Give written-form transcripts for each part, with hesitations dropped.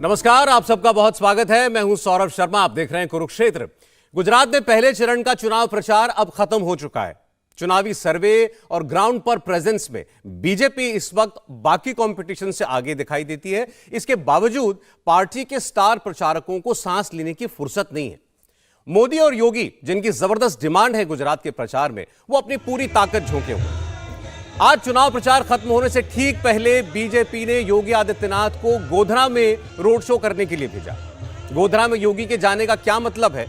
नमस्कार, आप सबका बहुत स्वागत है। मैं हूं सौरभ शर्मा। आप देख रहे हैं कुरुक्षेत्र। गुजरात में पहले चरण का चुनाव प्रचार अब खत्म हो चुका है। चुनावी सर्वे और ग्राउंड पर प्रेजेंस में बीजेपी इस वक्त बाकी कंपटीशन से आगे दिखाई देती है। इसके बावजूद पार्टी के स्टार प्रचारकों को सांस लेने की फुर्सत नहीं है। मोदी और योगी, जिनकी जबरदस्त डिमांड है गुजरात के प्रचार में, वो अपनी पूरी ताकत झोंके हुए हैं। आज चुनाव प्रचार खत्म होने से ठीक पहले बीजेपी ने योगी आदित्यनाथ को गोधरा में रोड शो करने के लिए भेजा। गोधरा में योगी के जाने का क्या मतलब है?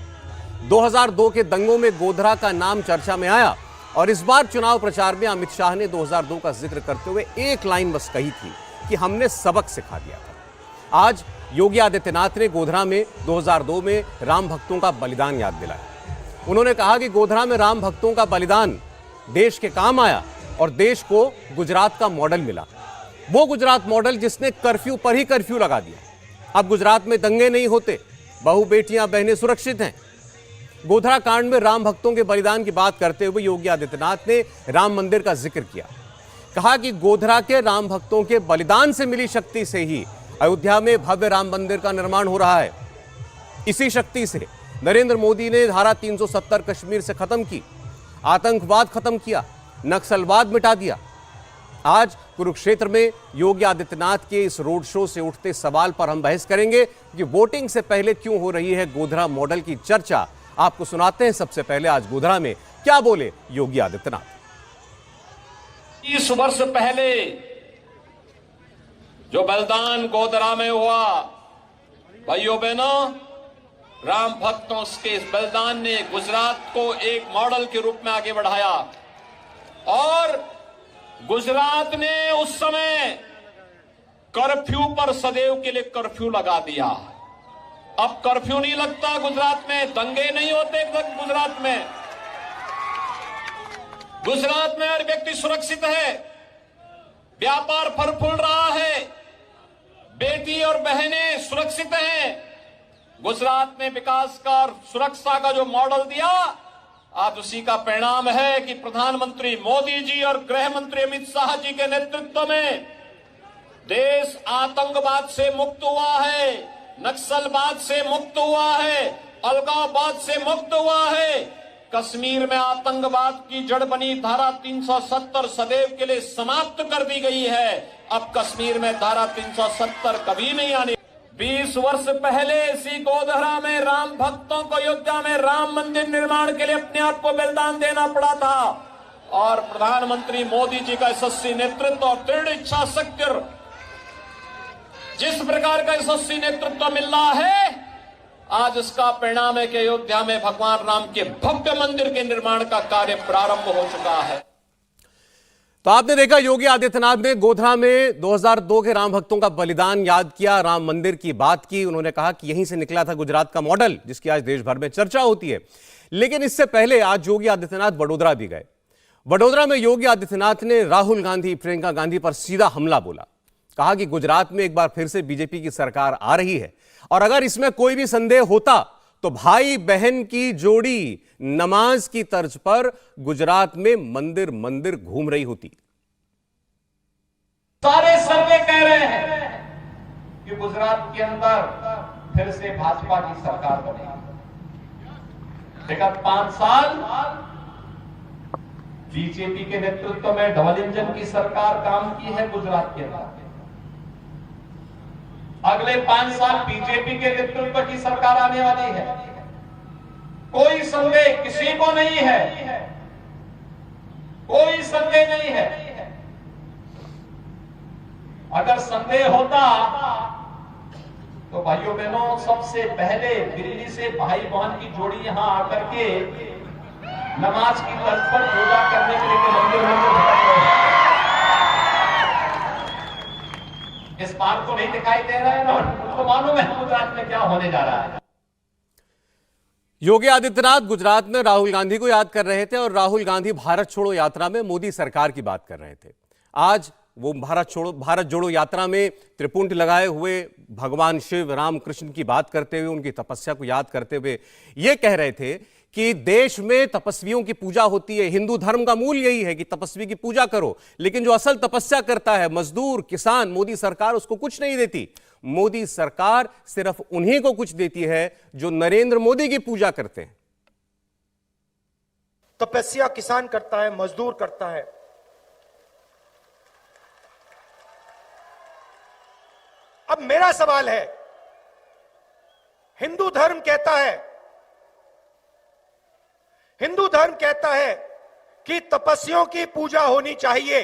2002 के दंगों में गोधरा का नाम चर्चा में आया और इस बार चुनाव प्रचार में अमित शाह ने 2002 का जिक्र करते हुए एक लाइन बस कही थी कि हमने सबक सिखा दिया था। आज योगी आदित्यनाथ ने गोधरा में 2002 में राम भक्तों का बलिदान याद दिलाया। उन्होंने कहा कि गोधरा में राम भक्तों का बलिदान देश के काम आया और देश को गुजरात का मॉडल मिला। वो गुजरात मॉडल जिसने कर्फ्यू पर ही कर्फ्यू लगा दिया। अब गुजरात में दंगे नहीं होते, बहू बेटियां बहनें सुरक्षित हैं। गोधरा कांड में राम भक्तों के बलिदान की बात करते हुए योगी आदित्यनाथ ने राम मंदिर का जिक्र किया। कहा कि गोधरा के राम भक्तों के बलिदान से मिली शक्ति से ही अयोध्या में भव्य राम मंदिर का निर्माण हो रहा है। इसी शक्ति से नरेंद्र मोदी ने धारा 370 कश्मीर से खत्म की, आतंकवाद खत्म किया, नक्सलवाद मिटा दिया। आज कुरुक्षेत्र में योगी आदित्यनाथ के इस रोड शो से उठते सवाल पर हम बहस करेंगे कि वोटिंग से पहले क्यों हो रही है गोधरा मॉडल की चर्चा। आपको सुनाते हैं सबसे पहले आज गोधरा में क्या बोले योगी आदित्यनाथ। 30 वर्ष पहले जो बलिदान गोधरा में हुआ, भाइयों बहनों, राम भक्तों के इस बलिदान ने गुजरात को एक मॉडल के रूप में आगे बढ़ाया और गुजरात ने उस समय कर्फ्यू पर सदैव के लिए कर्फ्यू लगा दिया। अब कर्फ्यू नहीं लगता गुजरात में, दंगे नहीं होते गुजरात में। गुजरात में हर व्यक्ति सुरक्षित है, व्यापार फल फूल रहा है, बेटी और बहनें सुरक्षित हैं। गुजरात ने विकास का और सुरक्षा का जो मॉडल दिया, आज उसी का परिणाम है कि प्रधानमंत्री मोदी जी और गृह मंत्री अमित शाह जी के नेतृत्व में देश आतंकवाद से मुक्त हुआ है, नक्सलवाद से मुक्त हुआ है, अलगाववाद से मुक्त हुआ है। कश्मीर में आतंकवाद की जड़ बनी धारा 370 सदैव के लिए समाप्त कर दी गई है। अब कश्मीर में धारा 370 कभी नहीं आने। 20 वर्ष पहले इसी गोधरा में राम भक्तों को अयोध्या में राम मंदिर निर्माण के लिए अपने आप को बलिदान देना पड़ा था और प्रधानमंत्री मोदी जी का यशस्वी नेतृत्व और दृढ़ इच्छा शक्ति, जिस प्रकार का यशस्वी नेतृत्व मिल रहा है, आज इसका परिणाम है कि अयोध्या में भगवान राम के भव्य मंदिर के निर्माण का कार्य प्रारंभ हो चुका है। तो आपने देखा योगी आदित्यनाथ ने गोधरा में 2002 के राम भक्तों का बलिदान याद किया, राम मंदिर की बात की। उन्होंने कहा कि यहीं से निकला था गुजरात का मॉडल जिसकी आज देश भर में चर्चा होती है। लेकिन इससे पहले आज योगी आदित्यनाथ वडोदरा भी गए। वडोदरा में योगी आदित्यनाथ ने राहुल गांधी, प्रियंका गांधी पर सीधा हमला बोला। कहा कि गुजरात में एक बार फिर से बीजेपी की सरकार आ रही है और अगर इसमें कोई भी संदेह होता तो भाई बहन की जोड़ी नमाज की तर्ज पर गुजरात में मंदिर मंदिर घूम रही होती। सारे सर्वे कह रहे हैं कि गुजरात के अंदर फिर से भाजपा की सरकार बनेगी। विगत 5 साल बीजेपी के नेतृत्व में डबल इंजन की सरकार काम की है गुजरात के अंदर। अगले 5 साल बीजेपी के नेतृत्व की सरकार आने वाली है। कोई संदेह किसी को नहीं है, कोई संदेह नहीं है। अगर संदेह होता तो भाइयों बहनों, सबसे पहले दिल्ली से भाई बहन की जोड़ी यहां आकर के नमाज की तर्ज पर पूजा करने के लिए मंदिर भटक रहे हैं। इस बात को नहीं दिखाई दे रहा है ना, उनको मालूम है गुजरात में क्या होने जा रहा है। योगी आदित्यनाथ गुजरात में राहुल गांधी को याद कर रहे थे और राहुल गांधी भारत छोड़ो यात्रा में मोदी सरकार की बात कर रहे थे। आज वो भारत जोड़ो यात्रा में त्रिपुंड लगाए हुए भगवान शिव राम कृष्ण की बात करते हुए, उनकी तपस्या को याद करते हुए ये कह रहे थे कि देश में तपस्वियों की पूजा होती है। हिंदू धर्म का मूल यही है कि तपस्वी की पूजा करो, लेकिन जो असल तपस्या करता है मजदूर, किसान, मोदी सरकार उसको कुछ नहीं देती। मोदी सरकार सिर्फ उन्हीं को कुछ देती है जो नरेंद्र मोदी की पूजा करते हैं। तपस्या किसान करता है, मजदूर करता है। अब मेरा सवाल है, हिंदू धर्म कहता है कि तपस्वियों की पूजा होनी चाहिए,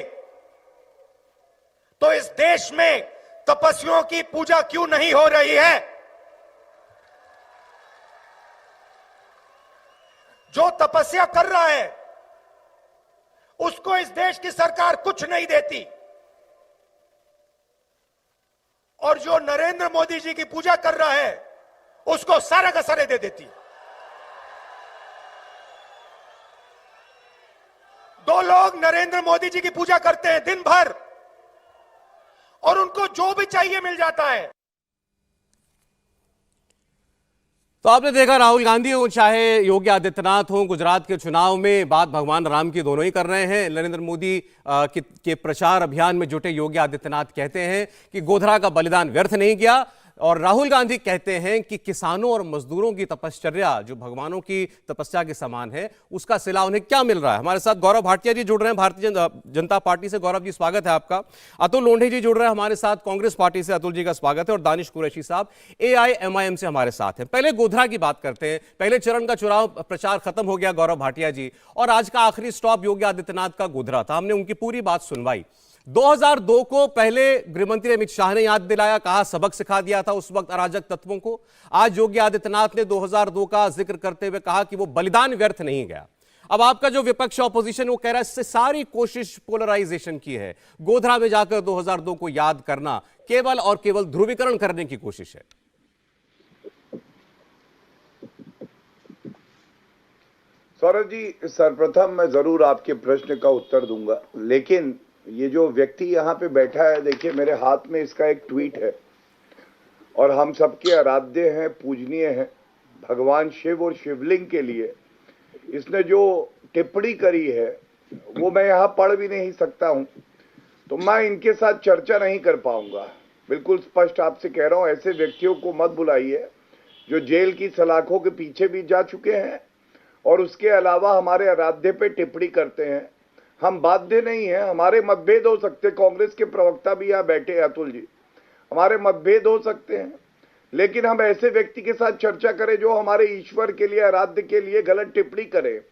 तो इस देश में तपस्वियों की पूजा क्यों नहीं हो रही है? जो तपस्या कर रहा है उसको इस देश की सरकार कुछ नहीं देती, और जो नरेंद्र मोदी जी की पूजा कर रहा है उसको सारा का सारे दे देती। दो लोग नरेंद्र मोदी जी की पूजा करते हैं दिन भर, और उनको जो भी चाहिए मिल जाता है। तो आपने देखा, राहुल गांधी हो चाहे योगी आदित्यनाथ हो, गुजरात के चुनाव में बात भगवान राम की दोनों ही कर रहे हैं। नरेंद्र मोदी के प्रचार अभियान में जुटे योगी आदित्यनाथ कहते हैं कि गोधरा का बलिदान व्यर्थ नहीं गया, और राहुल गांधी कहते हैं कि किसानों और मजदूरों की तपश्चर्या जो भगवानों की तपस्या के समान है, उसका सिला उन्हें क्या मिल रहा है। हमारे साथ गौरव भाटिया जी जुड़ रहे हैं भारतीय जनता पार्टी से। गौरव जी स्वागत है आपका। अतुल लोंढे जी जुड़ रहे हैं हमारे साथ कांग्रेस पार्टी से। अतुल जी का स्वागत है। और दानिश कुरैशी साहब AIMIM से हमारे साथ हैं। पहले गोधरा की बात करते हैं। पहले चरण का चुनाव प्रचार खत्म हो गया गौरव भाटिया जी, और आज का आखिरी स्टॉप योगी आदित्यनाथ का गोधरा था। हमने उनकी पूरी बात सुनवाई। 2002 को पहले गृहमंत्री अमित शाह ने याद दिलाया, कहा सबक सिखा दिया था उस वक्त अराजक तत्वों को। आज योगी आदित्यनाथ ने 2002 का जिक्र करते हुए कहा कि वो बलिदान व्यर्थ नहीं गया। अब आपका जो विपक्ष ऑपोजिशन वो कह रहा है इससे सारी कोशिश पोलराइजेशन की है, गोधरा में जाकर 2002 को याद करना केवल और केवल ध्रुवीकरण करने की कोशिश है। सौरभ जी, सर्वप्रथम मैं जरूर आपके प्रश्न का उत्तर दूंगा, लेकिन ये जो व्यक्ति यहाँ पे बैठा है, देखिए मेरे हाथ में इसका एक ट्वीट है, और हम सबके आराध्य हैं, पूजनीय हैं भगवान शिव और शिवलिंग के लिए इसने जो टिप्पणी करी है वो मैं यहाँ पढ़ भी नहीं सकता हूँ, तो मैं इनके साथ चर्चा नहीं कर पाऊंगा। बिल्कुल स्पष्ट आपसे कह रहा हूँ, ऐसे व्यक्तियों को मत बुलाइए जो जेल की सलाखों के पीछे भी जा चुके हैं और उसके अलावा हमारे आराध्य पे टिप्पणी करते हैं। हम बाध्य नहीं है, हमारे मतभेद हो सकते, कांग्रेस के प्रवक्ता भी यहाँ बैठे हैं अतुल जी, हमारे मतभेद हो सकते हैं, लेकिन हम ऐसे व्यक्ति के साथ चर्चा करें जो हमारे ईश्वर के लिए, आराध्य के लिए गलत टिप्पणी करे।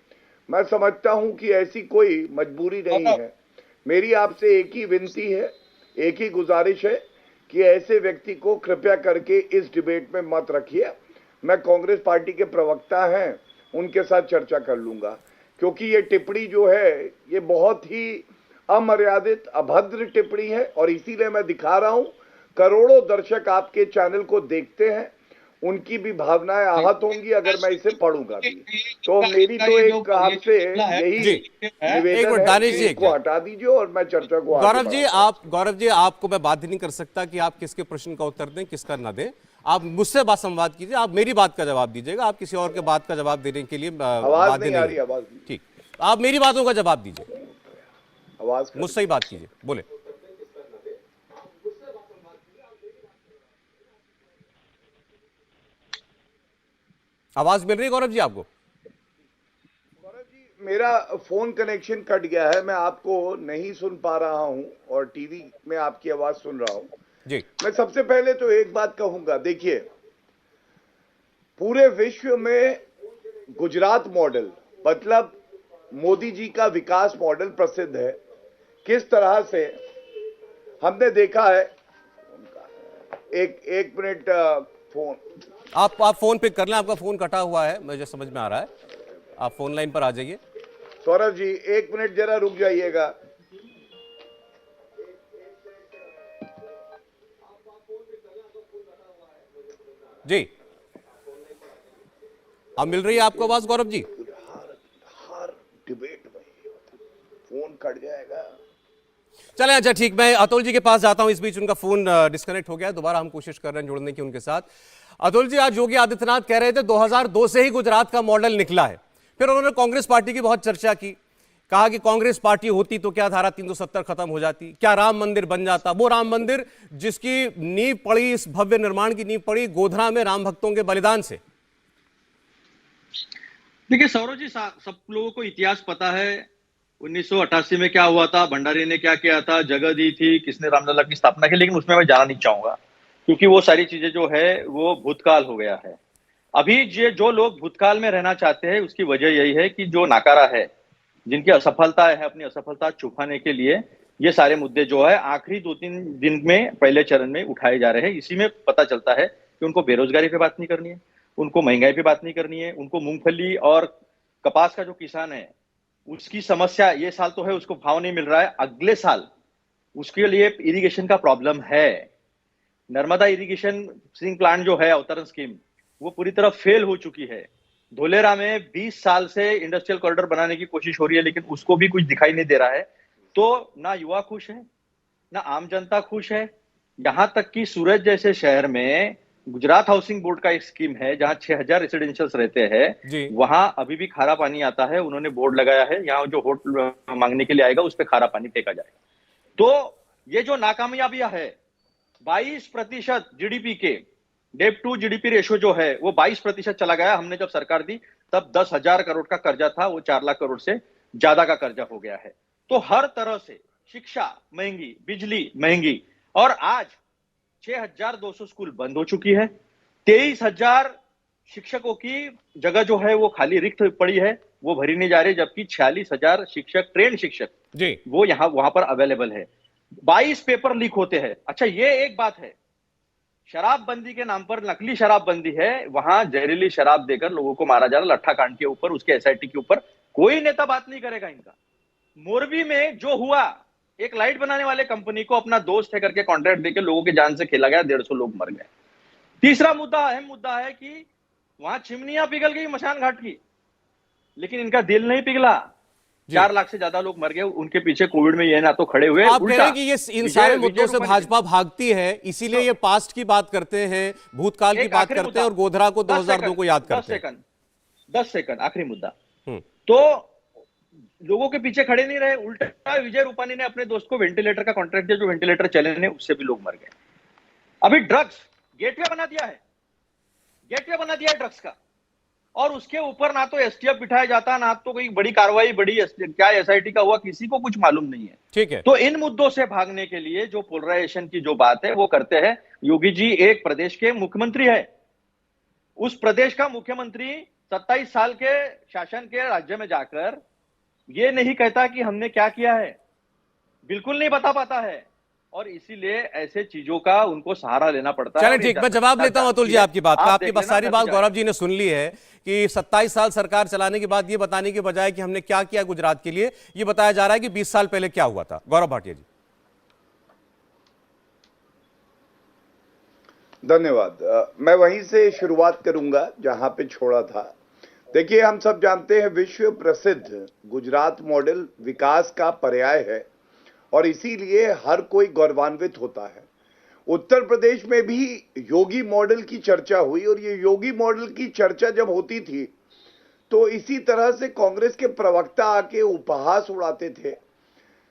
मैं समझता हूं कि ऐसी कोई मजबूरी नहीं है। मेरी आपसे एक ही विनती है, एक ही गुजारिश है कि ऐसे व्यक्ति को कृपया करके इस डिबेट में मत रखिए। मैं कांग्रेस पार्टी के प्रवक्ता हैं, उनके साथ चर्चा कर लूंगा, क्योंकि ये टिप्पणी जो है ये बहुत ही अमर्यादित, अभद्र टिप्पणी है, और इसीलिए मैं दिखा रहा हूं। करोड़ों दर्शक आपके चैनल को देखते हैं, उनकी भी भावनाएं आहत होंगी अगर मैं इसे पढ़ूंगा भी। तो मेरी तो एक आपसे यही निवेदन है कि इसको हटा दीजिए और मैं चर्चा को गौरव जी आपको मैं बाध्य नहीं कर सकता कि आप किसके प्रश्न का उत्तर दें, किसका ना दें। आप मुझसे बात संवाद कीजिए, आप मेरी बात का जवाब दीजिएगा, आप किसी और के बात का जवाब देने के लिए बाध्य नहीं। ठीक, आप मेरी बातों का जवाब दीजिए, मुझसे ही बात कीजिए, बोले। आवाज मिल रही है गौरव जी आपको? गौरव जी, मेरा फोन कनेक्शन कट गया है, मैं आपको नहीं सुन पा रहा हूं और टीवी में आपकी आवाज सुन रहा हूं जी। मैं सबसे पहले तो एक बात कहूंगा, देखिए पूरे विश्व में गुजरात मॉडल मतलब मोदी जी का विकास मॉडल प्रसिद्ध है। किस तरह से हमने देखा है, एक मिनट, फोन आप फोन पिक कर लें, आपका फोन कटा हुआ है, मुझे समझ में आ रहा है। आप फोन लाइन पर आ जाइए। सौरभ जी एक मिनट जरा रुक जाइएगा। जी, अब मिल रही है आपको आवाज गौरव जी? हर डिबेट में फोन कट जाएगा। चलें, अच्छा ठीक, मैं अतुल जी के पास जाता हूं। इस बीच उनका फोन डिस्कनेक्ट हो गया, दोबारा हम कोशिश कर रहे हैं जुड़ने की उनके साथ। अतुल जी, आज योगी आदित्यनाथ कह रहे थे 2002 से ही गुजरात का मॉडल निकला है, फिर उन्होंने कांग्रेस पार्टी की बहुत चर्चा की, कहा कि कांग्रेस पार्टी होती तो क्या धारा 370 खत्म हो जाती, क्या राम मंदिर बन जाता, वो राम मंदिर जिसकी नींव पड़ी, इस भव्य निर्माण की नींव पड़ी गोधरा में राम भक्तों के बलिदान से। देखिए सौरभ जी, सब लोगों को इतिहास पता है। 1988 में क्या हुआ था, भंडारी ने क्या किया था, जगह दी थी, किसने रामलला की स्थापना की, लेकिन उसमें मैं जाना नहीं चाहूंगा क्योंकि वो सारी चीजें जो है वो भूतकाल हो गया है। अभी जो लोग भूतकाल में रहना चाहते हैं उसकी वजह यही है कि जो नाकारा है, जिनकी असफलता है, अपनी असफलता छुपाने के लिए ये सारे मुद्दे जो है आखिरी 2-3 दिन में पहले चरण में उठाए जा रहे हैं। इसी में पता चलता है कि उनको बेरोजगारी पे बात नहीं करनी है, उनको महंगाई पे बात नहीं करनी है, उनको मूंगफली और कपास का जो किसान है उसकी समस्या, ये साल तो है उसको भाव नहीं मिल रहा है, अगले साल उसके लिए इरिगेशन का प्रॉब्लम है। नर्मदा इरिगेशन सिंक प्लांट जो है, अवतरण स्कीम, वो पूरी तरह फेल हो चुकी है। धोलेरा में 20 साल से इंडस्ट्रियल कॉरिडोर बनाने की कोशिश हो रही है, लेकिन उसको भी कुछ दिखाई नहीं दे रहा है। तो ना युवा खुश है, ना आम जनता खुश है। यहां तक कि सूरत जैसे शहर में गुजरात हाउसिंग बोर्ड का एक स्कीम है जहां 6000 रेसिडेंशियल्स रहते हैं, वहां अभी भी खारा पानी आता है। उन्होंने बोर्ड लगाया है, यहाँ जो वोट मांगने के लिए आएगा उस पर खारा पानी फेंका जाएगा। तो ये जो नाकामयाबियां है, 22% जीडीपी के डेट टू जीडीपी रेशो जो है वो 22% चला गया। हमने जब सरकार दी तब 10,000 करोड़ का कर्जा था, वो 4 लाख करोड़ से ज्यादा का कर्जा हो गया है। तो हर तरह से शिक्षा महंगी, बिजली महंगी, और आज 6,200 स्कूल बंद हो चुकी है। 23,000 शिक्षकों की जगह जो है वो खाली रिक्त पड़ी है, वो भरी नहीं जा रही, जबकि 46,000 शिक्षक, ट्रेंड शिक्षक जी, वो वहां पर अवेलेबल है। 22 पेपर लीक होते हैं। अच्छा, ये एक बात है। शराबबंदी के नाम पर नकली शराबबंदी है, वहां जहरीली शराब देकर लोगों को मारा जा रहा, लट्ठा कांड के ऊपर, उसके एसआईटी के ऊपर कोई नेता बात नहीं करेगा इनका। मोरबी में जो हुआ, एक लाइट बनाने वाले कंपनी को अपना दोस्त है करके कॉन्ट्रैक्ट देकर लोगों की जान से खेला गया, 150 लोग मर गए। तीसरा मुद्दा, अहम मुद्दा है कि वहां चिमनियां पिघल गई मशान घाट की, लेकिन इनका दिल नहीं पिघला। 4 लाख से ज्यादा लोग मर गए, उनके पीछे कोविड में ये ना तो खड़े हुए। आप कह रहे हैं कि ये इन सारे मुद्दों से भाजपा भागती है, इसीलिए ये पास्ट की बात करते हैं, भूतकाल की बात करते हैं और गोधरा को 2002 को याद करते हैं। 10 सेकंड आखिरी मुद्दा। तो लोगों के पीछे खड़े नहीं रहे, उल्टा विजय रूपानी ने अपने दोस्त को वेंटिलेटर का कॉन्ट्रैक्ट दिया, जो वेंटिलेटर चले नहीं, उससे भी लोग मर गए। अभी ड्रग्स गेटवे बना दिया है, गेटवे बना दिया है ड्रग्स का, और उसके ऊपर ना तो एसटीएफ बिठाया जाता, ना तो कोई बड़ी कार्रवाई, बड़ी क्या एसआईटी का हुआ, किसी को कुछ मालूम नहीं है। ठीक है। तो इन मुद्दों से भागने के लिए जो पोलराइजेशन की जो बात है वो करते हैं। योगी जी एक प्रदेश के मुख्यमंत्री है, उस प्रदेश का मुख्यमंत्री 27 साल के शासन के राज्य में जाकर ये नहीं कहता कि हमने क्या किया है, बिल्कुल नहीं बता पाता है, और इसीलिए ऐसे चीजों का उनको सहारा लेना पड़ता है। चलें ठीक, मैं जवाब लेता हूं अतुल जी आपकी बात का। आपकी बस सारी बात गौरव जी ने सुन ली है कि 27 साल सरकार चलाने के बाद ये बताने के बजाय कि हमने क्या किया गुजरात के लिए, ये बताया जा रहा है कि 20 साल पहले क्या हुआ था। गौरव भाटिया जी। धन्यवाद। मैं वहीं से शुरुआत करूंगा जहां पे छोड़ा था। देखिए, हम सब जानते हैं विश्व प्रसिद्ध गुजरात मॉडल विकास का पर्याय है और इसीलिए हर कोई गौरवान्वित होता है। उत्तर प्रदेश में भी योगी मॉडल की चर्चा हुई, और ये योगी मॉडल की चर्चा जब होती थी तो इसी तरह से कांग्रेस के प्रवक्ता आके उपहास उड़ाते थे।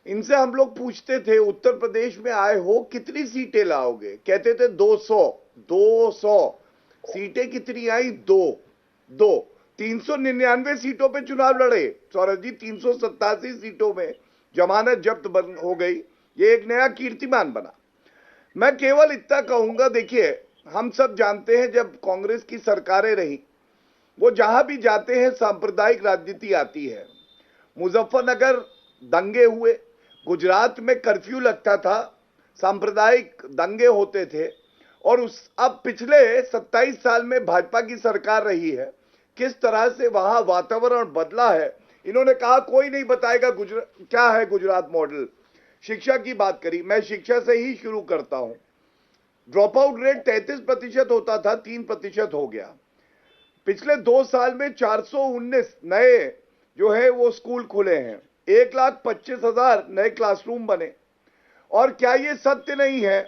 इनसे हम लोग पूछते थे, उत्तर प्रदेश में आए हो, कितनी सीटें लाओगे? कहते थे 200 सीटें। कितनी आई? 2 399 सीटों पे चुनाव लड़े सौरभ जी। 387 सीटों में जमानत जब्त हो गई। ये एक नया कीर्तिमान बना। मैं केवल इतना कहूंगा, देखिए हम सब जानते हैं जब कांग्रेस की सरकारें रही, वो जहां भी जाते हैं सांप्रदायिक राजनीति आती है। मुजफ्फरनगर दंगे हुए, गुजरात में कर्फ्यू लगता था, सांप्रदायिक दंगे होते थे, और अब पिछले 27 साल में भाजपा की सरकार रही है, किस तरह से वहां वातावरण बदला है। इन्होंने कहा कोई नहीं बताएगा क्या है गुजरात मॉडल। शिक्षा की बात करी, मैं शिक्षा से ही शुरू करता हूं। ड्रॉप आउट रेट 33% होता था, 3% हो गया। पिछले 2 साल में 419 नए जो है वो स्कूल खुले हैं, 1,25,000 नए क्लासरूम बने। और क्या ये सत्य नहीं है?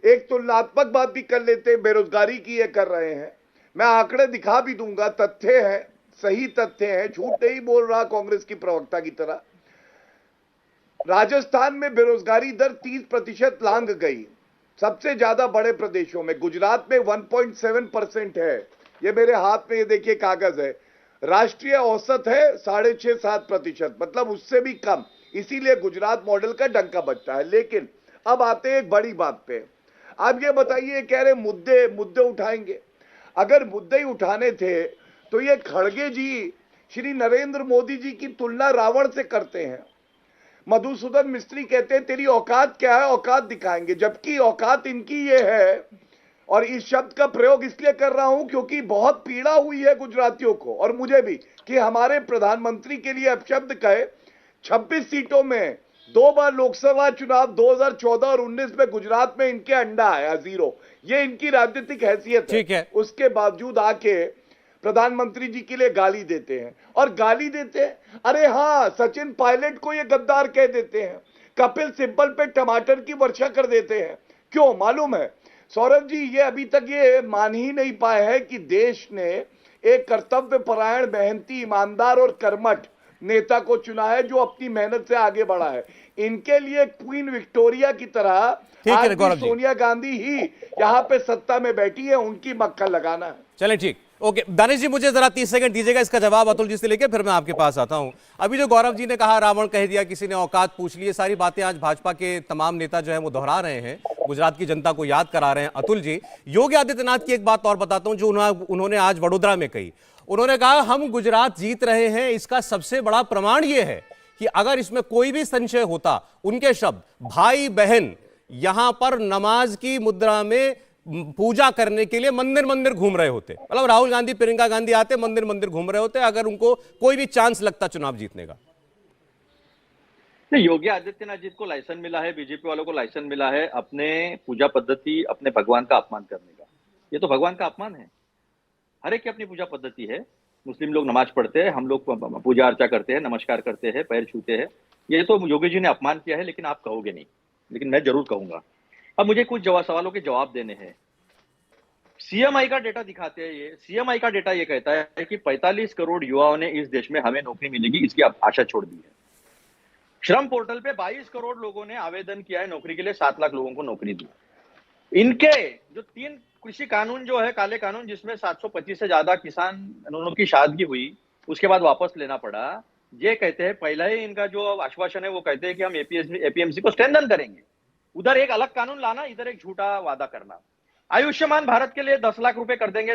एक तुलनात्मक बात भी कर लेते, बेरोजगारी की ये कर रहे हैं, मैं आंकड़े दिखा भी दूंगा, तथ्य है, सही तथ्य हैं, झूठ नहीं बोल रहा कांग्रेस की प्रवक्ता की तरह। राजस्थान में बेरोजगारी दर 30% लांघ गई, सबसे ज्यादा बड़े प्रदेशों में। गुजरात में 1.7% है, ये मेरे हाथ में ये देखिए कागज है। राष्ट्रीय औसत है 6.5-7%, मतलब उससे भी कम। इसीलिए गुजरात मॉडल का डंका बजता है। लेकिन अब आते हैं एक बड़ी बात पे। अब ये बताइए, कह रहे मुद्दे उठाएंगे। अगर मुद्दे ही उठाने थे तो ये खड़गे जी श्री नरेंद्र मोदी जी की तुलना रावण से करते हैं। मधुसूदन मिस्त्री कहते हैं तेरी औकात क्या है, औकात दिखाएंगे, जबकि औकात इनकी ये है। और इस शब्द का प्रयोग इसलिए कर रहा हूं क्योंकि बहुत पीड़ा हुई है गुजरातियों को और मुझे भी कि हमारे प्रधानमंत्री के लिए अपशब्द कहे। 26 सीटों में 2 बार लोकसभा चुनाव 2014 और 19 में गुजरात में इनके अंडा आया 0। ये इनकी राजनीतिक हैसियत ठीक है। उसके बावजूद आके प्रधानमंत्री जी के लिए गाली देते हैं। और गाली देते हैं, अरे हाँ, सचिन पायलट को ये गद्दार कह देते हैं, कपिल सिब्बल पे टमाटर की वर्षा कर देते हैं। क्यों मालूम है सौरभ जी? ये अभी तक ये मान ही नहीं पाए हैं कि देश ने एक कर्तव्य परायण, मेहनती, ईमानदार और कर्मठ नेता को चुना है जो अपनी मेहनत से आगे बढ़ा है। इनके लिए क्वीन विक्टोरिया की तरह आज भी सोनिया गांधी ही यहाँ पे सत्ता में बैठी है, उनकी मक्खन लगाना है। चले ठीक, ओके। दानिश जी मुझे जरा 30 सेकंड दीजिएगा इसका जवाब अतुल जी से लेके फिर मैं आपके पास आता हूं। अभी जो गौरव जी ने कहा रावण कह दिया, किसी ने औकात पूछ ली, ये सारी बातें आज भाजपा के तमाम नेता जो है वो दोहरा रहे हैं, गुजरात की जनता को याद करा रहे हैं। अतुल जी, योगी आदित्यनाथ की एक बात और बताता हूं जो उन्होंने आज वडोदरा में कही। उन्होंने कहा हम गुजरात जीत रहे हैं, इसका सबसे बड़ा प्रमाण यह है कि अगर इसमें कोई भी संशय होता, उनके शब्द, भाई बहन यहां पर नमाज की मुद्रा में पूजा करने के लिए मंदिर मंदिर घूम रहे होते। मतलब राहुल गांधी, प्रियंका गांधी आते मंदिर मंदिर घूम रहे होते अगर उनको कोई भी चांस लगता चुनाव जीतने का। नहीं, योगी आदित्यनाथ जी को लाइसेंस मिला है, बीजेपी वालों को लाइसेंस मिला है अपने पूजा पद्धति, अपने भगवान का अपमान करने का। ये तो भगवान का अपमान है। हर एक की अपनी पूजा पद्धति है। मुस्लिम लोग नमाज पढ़ते हैं, हम लोग पूजा अर्चा करते हैं, नमस्कार करते हैं, पैर छूते हैं। ये तो योगी जी ने अपमान किया है, लेकिन आप कहोगे नहीं, लेकिन मैं जरूर कहूंगा। अब मुझे कुछ सवालों के जवाब देने हैं। सीएमआई का डेटा दिखाते हैं। ये सीएमआई का डेटा ये कहता है कि 45 करोड़ युवाओं ने इस देश में हमें नौकरी मिलेगी इसकी आशा छोड़ दी है। श्रम पोर्टल पे 22 करोड़ लोगों ने आवेदन किया है नौकरी के लिए, 7 लाख लोगों को नौकरी दी। इनके जो 3 कृषि कानून जो है, काले कानून, जिसमें 725 से ज्यादा किसानों की शादगी हुई, उसके बाद वापस लेना पड़ा। ये कहते हैं, पहला ही इनका जो आश्वासन है वो कहते हैं कि हम एपीएमसी को स्ट्रेंथन करेंगे। उधर एक अलग कानून लाना, इधर एक झूठा वादा करना। आयुष्मान भारत के लिए 10 लाख रुपए कर देंगे,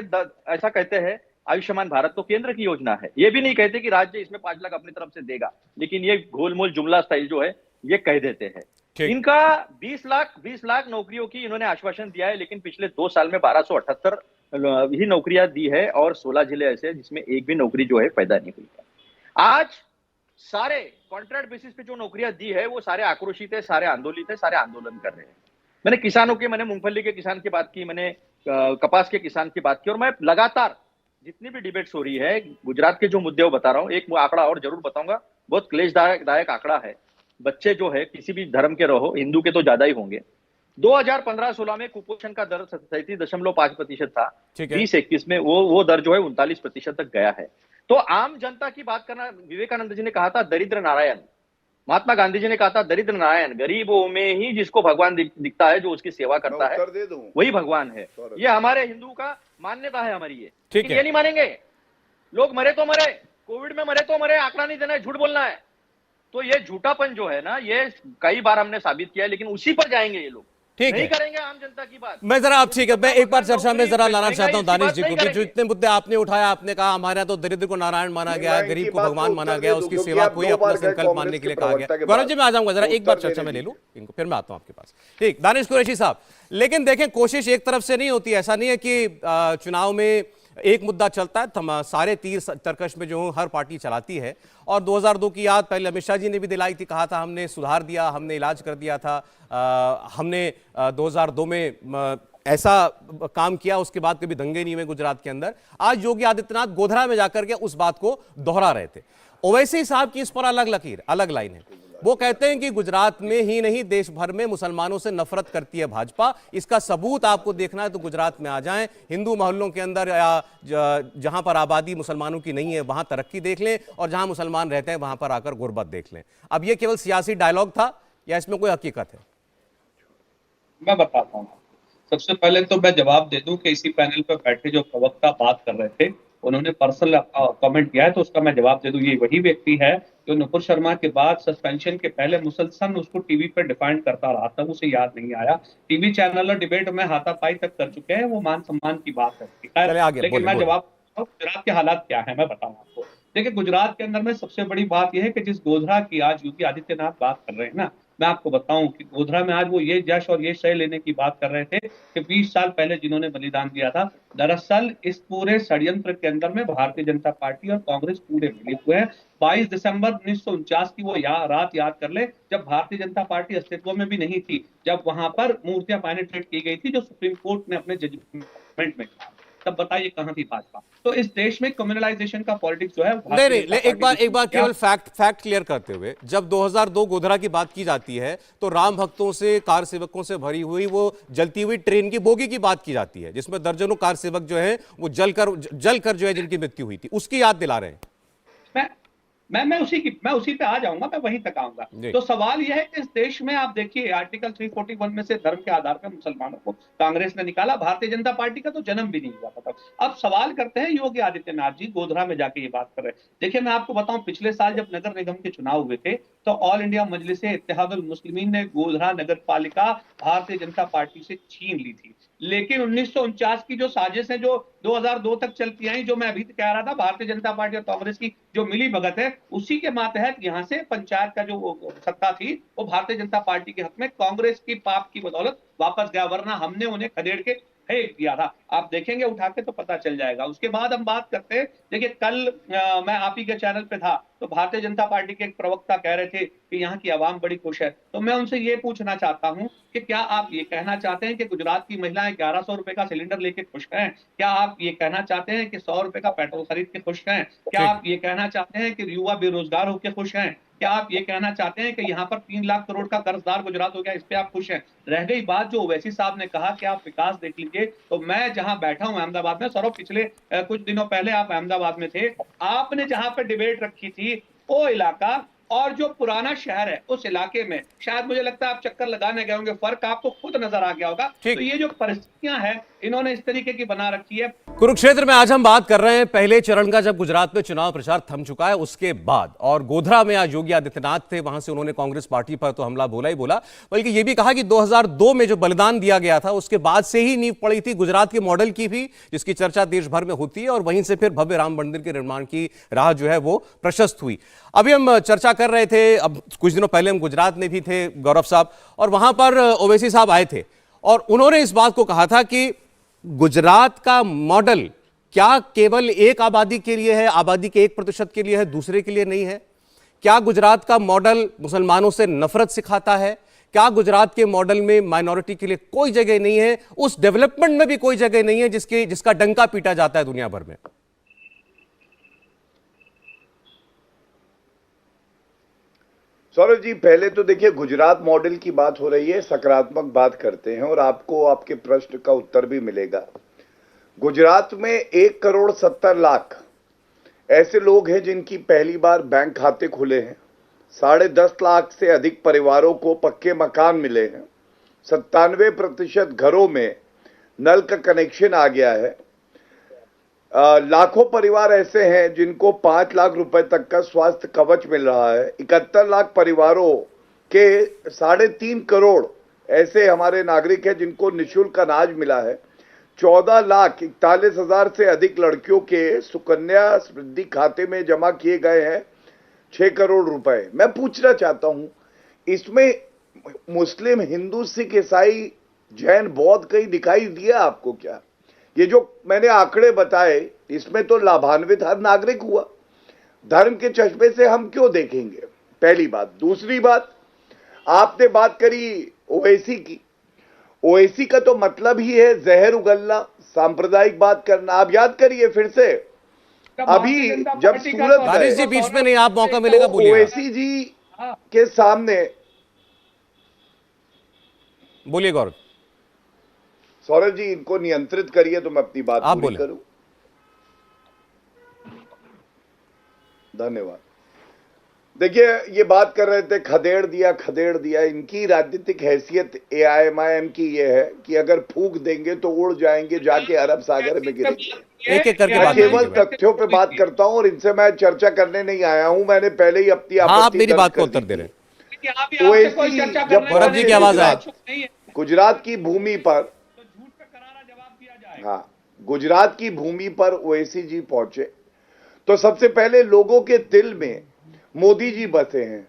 ऐसा कहते हैं। आयुष्मान भारत तो केंद्र की योजना है, ये भी नहीं कहते कि राज्य इसमें 5 लाख अपनी तरफ से देगा, लेकिन ये गोलमोल जुमला स्टाइल जो है ये कह देते हैं। इनका 20 लाख नौकरियों की इन्होंने आश्वासन दिया है, लेकिन पिछले 2 साल में 1278 ही नौकरियां दी है और 16 जिले ऐसे हैं जिसमें एक भी नौकरी जो है पैदा नहीं हुई है। आज सारे कॉन्ट्रैक्ट बेसिस पे जो नौकरियां दी है वो सारे आक्रोशित है, सारे आंदोलित है, सारे आंदोलन कर रहे हैं। मैंने किसानों के, मैंने मूंगफली के किसान की बात की, मैंने कपास के किसान की बात की, और मैं लगातार जितनी भी डिबेट्स हो रही है गुजरात के जो मुद्दे वो बता रहा हूँ। एक आंकड़ा और जरूर बताऊंगा, बहुत क्लेशदायक आंकड़ा है। बच्चे जो है किसी भी धर्म के रहो, हिंदू के तो ज्यादा ही होंगे, 2015-16 में कुपोषण का दर 37.5% था, 2021 में वो दर जो है 39% तक गया है। तो आम जनता की बात करना, विवेकानंद जी ने कहा था दरिद्र नारायण, महात्मा गांधी जी ने कहा था दरिद्र नारायण, गरीबों में ही जिसको भगवान दिखता है, जो उसकी सेवा करता है वही भगवान है। ये हमारे हिंदू का मान्यता है हमारी। ये नहीं मानेंगे लोग, मरे तो मरे, कोविड में मरे तो मरे, आंकड़ा नहीं देना है, झूठ बोलना है। तो ये झूठापन जो है ना, ये कई बार हमने साबित किया है, लेकिन उसी पर जाएंगे ये लोग, नहीं करेंगे आम जनता की बात। मैं जरा, आप ठीक है, मैं एक बार चर्चा में जरा लाना चाहता हूं दानिश जी को, कि जो इतने मुद्दे आपने उठाया, आपने कहा हमारे यहाँ तो दरिद्र को नारायण माना गया, गरीब को भगवान माना गया, उसकी सेवा को ही अपना संकल्प मानने के लिए कहा गया। गौरव जी मैं आ जाऊंगा, जरा एक बार चर्चा में ले लूं इनको, फिर मैं आता हूं आपके पास। ठीक, दानिश कुरैशी साहब, लेकिन देखें कोशिश एक तरफ से नहीं होती। ऐसा नहीं है कि चुनाव में एक मुद्दा चलता है, सारे तीर तरकश में जो हर पार्टी चलाती है। और 2002 की याद पहले अमित शाह जी ने भी दिलाई थी, कहा था हमने सुधार दिया, हमने इलाज कर दिया था, हमने 2002 में ऐसा काम किया, उसके बाद कभी दंगे नहीं हुए गुजरात के अंदर। आज योगी आदित्यनाथ गोधरा में जाकर के उस बात को दोहरा रहे थे। ओवैसी साहब की इस पर अलग लकीर, अलग लाइन है। वो कहते हैं कि गुजरात में ही नहीं देश भर में मुसलमानों से नफरत करती है भाजपा। इसका सबूत आपको देखना है तो गुजरात में आ जाएं, हिंदू मोहल्लों के अंदर या जहां पर आबादी मुसलमानों की नहीं है वहां तरक्की देख लें, और जहां मुसलमान रहते हैं वहां पर आकर गुर्बत देख लें। अब ये केवल सियासी डायलॉग था या इसमें कोई हकीकत है? मैं बताता हूँ। सबसे पहले तो मैं जवाब दे दूं कि इसी पैनल पर बैठे जो प्रवक्ता बात कर रहे थे उन्होंने पर्सनल कमेंट किया है, तो उसका मैं जवाब दे दूं। ये वही व्यक्ति है जो नुपुर शर्मा के बाद सस्पेंशन के पहले मुसलसल उसको टीवी पर डिफेंड करता रहा था, उसे याद नहीं आया। टीवी चैनल और डिबेट में हाथापाई तक कर चुके हैं, वो मान सम्मान की बात है। लेकिन मैं जवाब गुजरात के हालात क्या है मैं बताऊं आपको। देखिए, गुजरात के अंदर में सबसे बड़ी बात यह है कि जिस गोधरा की आज योगी आदित्यनाथ बात कर रहे हैं ना, मैं आपको बताऊं कि गोधरा में आज वो ये जश और ये श्रेय लेने की बात कर रहे थे कि 20 साल पहले जिन्होंने बलिदान दिया था, दरअसल इस पूरे षड्यंत्र के अंदर में भारतीय जनता पार्टी और कांग्रेस पूरे मिले हुए हैं। 22 दिसंबर 1949 की वो रात याद कर ले, जब भारतीय जनता पार्टी अस्तित्व में भी नहीं थी, जब वहां पर मूर्तियां पेनिट्रेट की गई थी जो सुप्रीम कोर्ट ने अपने जजमेंट में कहा। तब बताइए कहां थी भाजपा? तो इस देश में कम्युनलाइजेशन का पॉलिटिक्स जो है नहीं, एक बार केवल फैक्ट क्लियर करते हुए, जब 2002 गोधरा की बात की जाती है तो राम भक्तों से, कार सेवकों से भरी हुई वो जलती हुई ट्रेन की बोगी की बात की जाती है, जिसमें दर्जनों कार सेवक जो है वो जलकर जो है जिनकी मृत्यु हुई थी, उसकी याद दिला रहे हैं। मैं उसी पे आ जाऊंगा, मैं वहीं तक आऊंगा। तो सवाल यह है कि इस देश में आप देखिए आर्टिकल 341 में से धर्म के आधार पर मुसलमानों को कांग्रेस ने निकाला, भारतीय जनता पार्टी का तो जन्म भी नहीं हुआ था तब। अब सवाल करते हैं योगी आदित्यनाथ जी गोधरा में जाके ये बात कर रहे हैं। देखिए, मैं आपको बताऊं, पिछले साल जब नगर निगम के चुनाव हुए थे तो ऑल इंडिया मजलिस इत्तेहादुल मुस्लिमीन ने गोधरा नगर पालिका भारतीय जनता पार्टी से छीन ली थी। लेकिन 1949 की जो साजिशें जो 2002 तक चलती आई, जो मैं अभी कह रहा था, भारतीय जनता पार्टी और कांग्रेस की जो मिली भगत है, उसी के मातहत यहाँ से पंचायत का जो सत्ता थी वो भारतीय जनता पार्टी के हक में कांग्रेस की पाप की बदौलत वापस गया, वरना हमने उन्हें खदेड़ के फेंक दिया था। आप देखेंगे उठा के तो पता चल जाएगा। उसके बाद हम बात करते हैं, देखिए कल मैं आप ही के चैनल पे था तो भारतीय जनता पार्टी के एक प्रवक्ता कह रहे थे कि यहाँ की आवाम बड़ी खुश है। तो मैं उनसे ये पूछना चाहता हूँ कि क्या आप ये कहना चाहते हैं कि गुजरात की महिलाएं 1100 रुपए का सिलेंडर लेके खुश हैं? क्या आप ये कहना चाहते हैं कि 100 रुपए का पेट्रोल खरीद के खुश हैं? क्या आप ये कहना चाहते हैं कि युवा बेरोजगार होकर खुश हैं? क्या आप ये कहना चाहते हैं कि यहाँ पर 3 लाख करोड़ का कर्जदार गुजरात हो गया, इस पे आप खुश हैं? रह गई बात जो ओवैसी साहब ने कहा कि आप विकास देख लीजिए, तो मैं जहां बैठा हूं अहमदाबाद में, सौरभ पिछले कुछ दिनों पहले आप अहमदाबाद में थे, आपने जहां पर डिबेट रखी थी वो इलाका और जो पुराना शहर है उस इलाके में शायद मुझे लगता है आप चक्कर लगाने गए होंगे, फर्क आपको खुद नजर आ गया होगा। तो ये जो परिस्थितियां हैं इन्होंने इस तरीके की बना रखी है। कुरुक्षेत्र में आज हम बात कर रहे हैं पहले चरण का, जब गुजरात में चुनाव प्रचार थम चुका है उसके बाद, और गोधरा में आज योगी आदित्यनाथ थे, वहां से उन्होंने कांग्रेस पार्टी पर तो हमला बोला ही बोला, बल्कि यह भी कहा कि 2002 में जो बलिदान दिया गया था उसके बाद से ही नींव पड़ी थी गुजरात के मॉडल की भी, जिसकी चर्चा देश भर में होती है, और वहीं से फिर भव्य राम मंदिर के निर्माण की राह जो है वो प्रशस्त हुई। अभी हम चर्चा कर रहे थे, अब कुछ दिनों पहले हम गुजरात में भी थे गौरव साहब, और वहां पर ओवैसी साहब आए थे और उन्होंने इस बात को कहा था कि गुजरात का मॉडल क्या केवल एक आबादी के लिए है, आबादी के 1% के लिए है, दूसरे के लिए नहीं है? क्या गुजरात का मॉडल मुसलमानों से नफरत सिखाता है? क्या गुजरात के मॉडल में माइनॉरिटी के लिए कोई जगह नहीं है? उस डेवलपमेंट में भी कोई जगह नहीं है जिसका डंका पीटा जाता है दुनिया भर में? सौरभ जी, पहले तो देखिए गुजरात मॉडल की बात हो रही है, सकारात्मक बात करते हैं और आपको आपके प्रश्न का उत्तर भी मिलेगा। गुजरात में 1,70,00,000 ऐसे लोग हैं जिनकी पहली बार बैंक खाते खुले हैं, 10.5 लाख से अधिक परिवारों को पक्के मकान मिले हैं, 97% घरों में नल का कनेक्शन आ गया है, लाखों परिवार ऐसे हैं जिनको 5 लाख रुपए तक का स्वास्थ्य कवच मिल रहा है, 71 लाख परिवारों के 3.5 करोड़ ऐसे हमारे नागरिक हैं जिनको निःशुल्क अनाज मिला है, 14,41,000 से अधिक लड़कियों के सुकन्या समृद्धि खाते में जमा किए गए हैं 6 करोड़ रुपए। मैं पूछना चाहता हूं, इसमें मुस्लिम, हिंदू, सिख, ईसाई, जैन, बौद्ध कहीं दिखाई दिया आपको क्या? ये जो मैंने आंकड़े बताए इसमें तो लाभान्वित हर नागरिक हुआ। धर्म के चश्मे से हम क्यों देखेंगे? पहली बात। दूसरी बात, आपने बात करी ओवैसी की। ओवैसी का तो मतलब ही है जहर उगलना, सांप्रदायिक बात करना। आप याद करिए फिर से, अभी जब सूरत जी बीच में नहीं, आप मौका मिलेगा बोलिए। के सामने, बोलिए गौरव। सौरभ जी इनको नियंत्रित करिए तो मैं अपनी बात आप पूरी बोलें। करूं। धन्यवाद। देखिए, ये बात कर रहे थे खदेड़ दिया। इनकी राजनीतिक हैसियत एआईएमआईएम की ये है कि अगर फूंक देंगे तो उड़ जाएंगे, जाके अरब सागर में गिरेंगे। एक एक करके मैं बात केवल कीजिए। तथ्यों पे बात करता हूं और इनसे मैं चर्चा करने नहीं आया हूं। मैंने पहले ही अपनी हाँ, आप आपत्ति मेरी दर्ज बात को कर उत्तर दी दे थी। रहे हैं। यहाँ भी आपसे कोई ओवैसी चर्चा जब करने गौरव जी की आवाज आए। गुजरात की भूमि पर, तो झूठ पे करारा जवाब दिया जाए। हाँ, गुजरात की भूमि पर ओवैसी जी पहुंचे तो सबसे पहले लोगों के दिल में मोदी जी बसे हैं,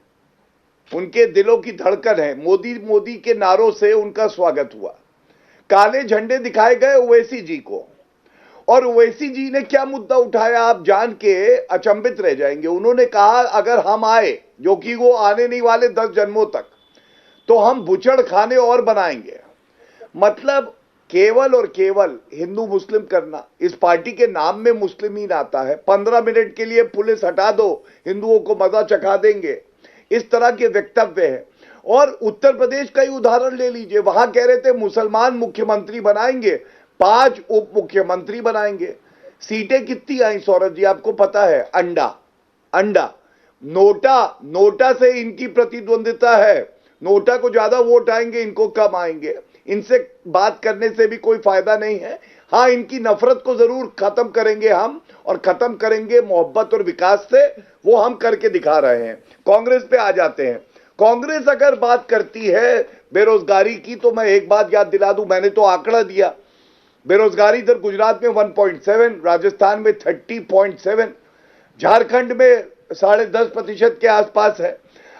उनके दिलों की धड़कन है। मोदी मोदी के नारों से उनका स्वागत हुआ। काले झंडे दिखाए गए ओवैसी जी को, और ओवैसी जी ने क्या मुद्दा उठाया आप जान के अचंभित रह जाएंगे। उन्होंने कहा अगर हम आए, जो कि वो आने नहीं वाले 10 जन्मों तक, तो हम बुचड़ खाने और बनाएंगे। मतलब केवल और केवल हिंदू मुस्लिम करना, इस पार्टी के नाम में मुस्लिम ही आता है। 15 मिनट के लिए पुलिस हटा दो, हिंदुओं को मजा चखा देंगे, इस तरह के वक्तव्य है। और उत्तर प्रदेश का ही उदाहरण ले लीजिए, वहां कह रहे थे मुसलमान मुख्यमंत्री बनाएंगे, 5 उप मुख्यमंत्री बनाएंगे। सीटें कितनी आई सौरभ जी आपको पता है? अंडा नोटा से इनकी प्रतिद्वंदिता है। नोटा को ज्यादा वोट आएंगे, इनको कम आएंगे। इनसे बात करने से भी कोई फायदा नहीं है। हाँ, इनकी नफरत को जरूर खत्म करेंगे हम, और खत्म करेंगे मोहब्बत और विकास से। वो हम करके दिखा रहे हैं। कांग्रेस पे आ जाते हैं। कांग्रेस अगर बात करती है बेरोजगारी की, तो मैं एक बात याद दिला दूं, मैंने तो आंकड़ा दिया। बेरोजगारी दर गुजरात में 1.7, राजस्थान में 30.7, झारखंड में 10.5% के आसपास है।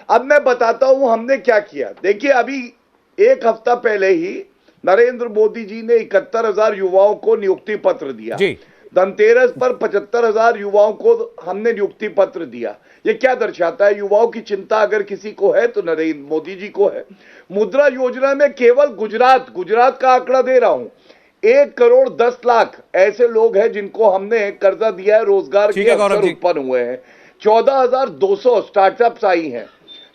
अब मैं बताता हूं हमने क्या किया। देखिए, अभी एक हफ्ता पहले ही नरेंद्र मोदी जी ने 71,000 युवाओं को नियुक्ति पत्र दिया। जी। धनतेरस पर 75,000 युवाओं को हमने नियुक्ति पत्र दिया। ये क्या दर्शाता है? युवाओं की चिंता अगर किसी को है तो नरेंद्र मोदी जी को है। मुद्रा योजना में केवल गुजरात का आंकड़ा दे रहा हूं, 1,10,00,000 ऐसे लोग हैं जिनको हमने कर्जा दिया है, रोजगार के अवसर उत्पन्न हुए हैं। 14,200 स्टार्टअप्स आई हैं।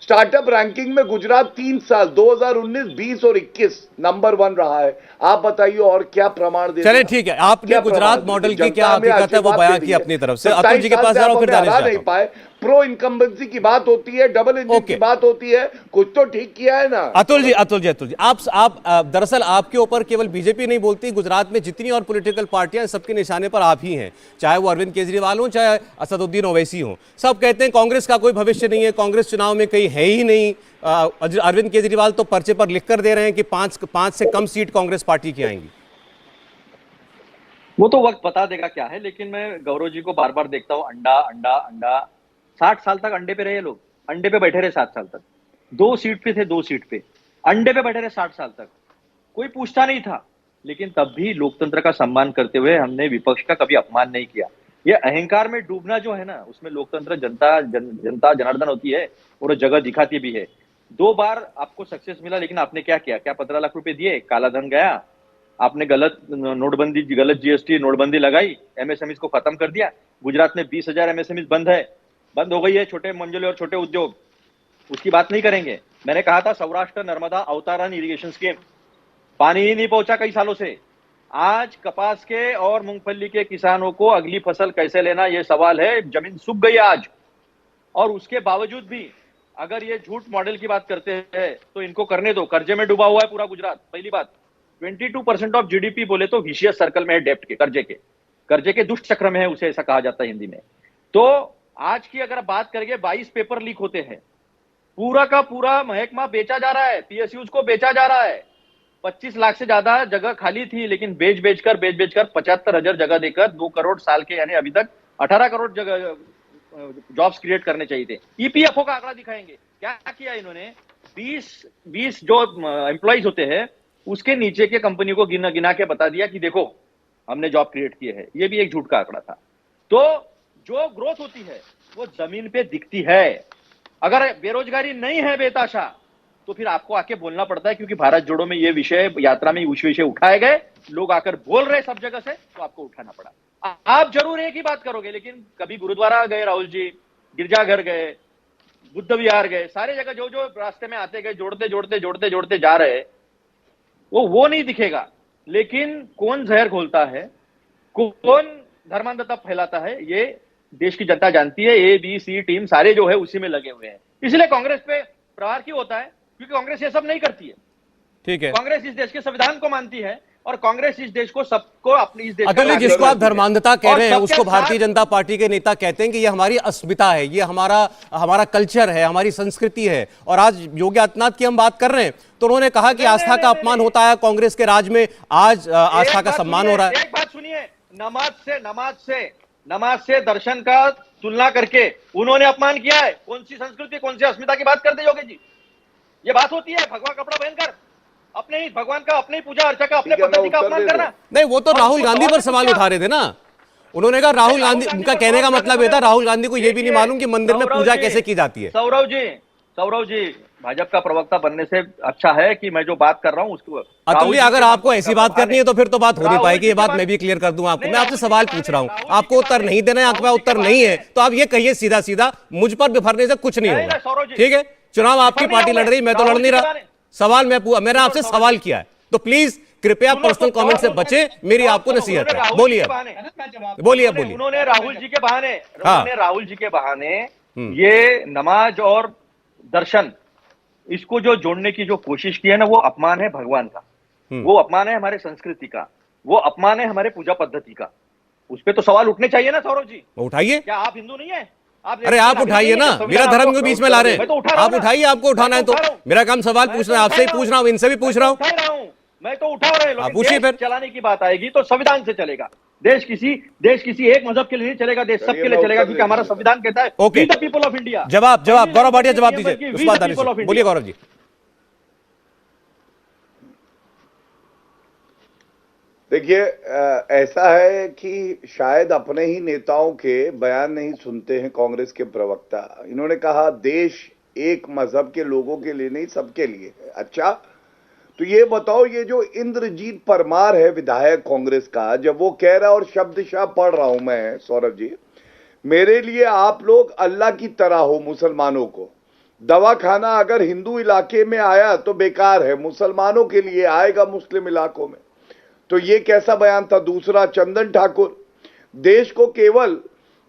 स्टार्टअप रैंकिंग में गुजरात 3 साल 2019, 20 और 21 नंबर 1 रहा है। आप बताइए और क्या प्रमाण दे? चले ठीक है, आपने गुजरात मॉडल की क्या हकीकत है वो बयां की अपनी तरफ से। अतुल जी के पास जा रहा हूं, फिर दानिश नहीं पाए। प्रो इनकम्बेंसी की बात होती है, डबल इंजन की बात होती है, कुछ तो ठीक किया है ना। अतुल जी आप दरअसल आपके ऊपर केवल बीजेपी नहीं बोलती, गुजरात में जितनी और पॉलिटिकल पार्टियां, सबके निशाने पर आप ही हैं। चाहे वो अरविंद केजरीवाल हो, चाहे असदुद्दीन ओवैसी हो, सब कहते हैं कांग्रेस का कोई भविष्य नहीं है, कांग्रेस चुनाव में कहीं है ही नहीं। अरविंद केजरीवाल तो पर्चे पर लिखकर दे रहे हैं कि 5 से कम सीट कांग्रेस पार्टी की आएंगी। वो तो वक्त बता देगा क्या है, लेकिन मैं गौरव जी को बार बार देखता हूँ, अंडा 60 साल तक अंडे पे रहे लोग, अंडे पे बैठे रहे 7 साल तक, 2 सीट पे थे, 2 सीट पे अंडे पे बैठे रहे 60 साल तक, कोई पूछता नहीं था। लेकिन तब भी लोकतंत्र का सम्मान करते हुए हमने विपक्ष का कभी अपमान नहीं किया। ये अहंकार में डूबना जो है ना, उसमें लोकतंत्र जनता जनार्दन होती है और जगह दिखाती भी है। 2 बार आपको सक्सेस मिला, लेकिन आपने क्या किया? क्या 15 लाख रुपए दिए, काला धन गया, आपने गलत नोटबंदी, गलत जीएसटी नोटबंदी लगाई, एमएसएमई को खत्म कर दिया। गुजरात में 20,000 एमएसएमई बंद हो गई है, छोटे मंजिले और छोटे उद्योग, उसकी बात नहीं करेंगे। मैंने कहा था सौराष्ट्र नर्मदा अवतारण इरिगेशन स्कीम, पानी ही नहीं पहुंचा कई सालों से। आज कपास के और मूंगफली के किसानों को अगली फसल कैसे लेना, यह सवाल है। जमीन सूख गई आज, और उसके बावजूद भी अगर ये झूठ मॉडल की बात करते हैं तो इनको करने दो। कर्जे में डूबा हुआ है पूरा गुजरात। पहली बात, 22% ऑफ जीडीपी बोले तो विशियस सर्कल में है, डेप्ट के, कर्जे के दुष्ट चक्र में है, उसे ऐसा कहा जाता है हिंदी में। तो आज की अगर बात करेंगे, 22 पेपर लीक होते हैं, पूरा का पूरा महकमा बेचा जा रहा है, पीएसयूज को बेचा जा रहा है। 25 लाख से ज्यादा जगह खाली थी, लेकिन बेच बेचकर 75,000 जगह देकर 2 करोड़ साल के, यानी अभी तक 18 करोड़ जगह जॉब्स क्रिएट करने चाहिए थे। ईपीएफओ का आंकड़ा दिखाएंगे क्या किया इन्होंने। 20 जो एम्प्लॉइज होते हैं उसके नीचे के कंपनी को गिना के बता दिया कि देखो हमने जॉब क्रिएट किए हैं। ये भी एक झूठ का आंकड़ा था। तो जो ग्रोथ होती है वो जमीन पे दिखती है। अगर बेरोजगारी नहीं है बेताशा, तो फिर आपको आके बोलना पड़ता है, क्योंकि भारत जोड़ो में ये विषय, यात्रा में उस विषय उठाए गए, लोग आकर बोल रहे सब जगह से, तो आपको उठाना पड़ा। आप जरूर एक ही बात करोगे, लेकिन कभी गुरुद्वारा गए राहुल जी, गिरजाघर गए, बुद्ध विहार गए, सारे जगह जो जो रास्ते में आते गए, जोड़ते जा रहे हैं, वो नहीं दिखेगा। लेकिन कौन जहर घोलता है, कौन धर्मांधता फैलाता है, ये देश की जनता जानती है। ABC टीम सारे जो है उसी में लगे हुए हैं। इसलिए कांग्रेस पे प्रहार क्यों होता है? क्योंकि कांग्रेस ये सब नहीं करती है। ठीक है, कांग्रेस इस देश के संविधान को मानती है और कांग्रेस इस देश को सबको अपनी इस देश अतुल जी, जिसको आप धर्मांधता कह रहे हैं और सबके उसको भारतीय साथ- जनता पार्टी के नेता कहते हैं कि ये हमारी अस्मिता है, ये हमारा कल्चर है, हमारी संस्कृति है। और आज योगी आदित्यनाथ की हम बात कर रहे हैं तो उन्होंने कहा कि आस्था का अपमान होता है कांग्रेस के राज में, आज आस्था का सम्मान हो रहा है। एक बात सुनिए, नमाज से दर्शन का तुलना करके उन्होंने अपमान किया है। कौन सी संस्कृति, कौन सी अस्मिता की बात करते योगी जी? ये बात होती है भगवा कपड़ा पहनकर अपने ही भगवान का, अपनी पूजा अर्चा का, अपने पद्धति का अपमान करना? नहीं, वो तो राहुल गांधी पर सवाल उठा रहे थे ना। उन्होंने कहा राहुल गांधी, उनका कहने का मतलब ये था राहुल गांधी को ये भी नहीं मालूम कि मंदिर में पूजा कैसे की जाती है। सौरव जी, भाजपा का प्रवक्ता बनने से अच्छा है कि मैं जो बात कर रहा हूं उसको। अतुल जी, अगर आपको ऐसी बात करनी है तो फिर तो बात हो नहीं पाएगी। ये बात मैं भी क्लियर कर दूंगा आपको। मैं आपसे सवाल पूछ रहा हूं, आपको उत्तर नहीं देना है, आपके पास उत्तर नहीं है तो आप ये कहिए सीधा सीधा, मुझ पर बिफरने से कुछ नहीं होगा। ठीक है, चुनाव आपकी पार्टी लड़ रही, मैं तो लड़ नहीं रहा। सवाल मैंने आपसे सवाल किया है तो प्लीज कृपया पर्सनल कमेंट से बचे, मेरी आपको नसीहत है। बोलिए बोलिए। उन्होंने राहुल जी के बहाने ये नमाज और दर्शन, इसको जो जोड़ने की जो कोशिश की है ना, वो अपमान है भगवान का, वो अपमान है हमारे संस्कृति का, वो अपमान है हमारे पूजा पद्धति का। उस पर तो सवाल उठने चाहिए ना सौरव जी। उठाइए। क्या आप हिंदू नहीं है? अरे आप उठाइए ना, मेरा धर्म के बीच में ला रहे हैं। आप उठाइए, आपको उठाना है तो। मेरा काम सवाल पूछना है, आपसे ही पूछ रहा हूँ, इनसे भी पूछ रहा हूँ। मैं तो उठा रहे आप पूछिए फिर। चलाने की बात आएगी तो संविधान से चलेगा। देश किसी एक मजहब के लिए नहीं चलेगा, देश सबके लिए चलेगा, क्योंकि हमारा संविधान कहता है okay, the people of India. जवाब गौरव भाटिया जवाब दीजिए उस बात से। बोलिए गौरव जी। देखिए, ऐसा है कि शायद अपने ही नेताओं के बयान नहीं सुनते हैं कांग्रेस के प्रवक्ता। इन्होंने कहा देश एक मजहब के लोगों के लिए नहीं, सबके लिए है। अच्छा, तो ये बताओ, ये जो इंद्रजीत परमार है विधायक कांग्रेस का, जब वो कह रहा है, और शब्दशः पढ़ रहा हूं मैं सौरभ जी, मेरे लिए आप लोग अल्लाह की तरह हो मुसलमानों को। दवाखाना अगर हिंदू इलाके में आया तो बेकार है, मुसलमानों के लिए आएगा मुस्लिम इलाकों में। तो ये कैसा बयान था? दूसरा, चंदन ठाकुर, देश को केवल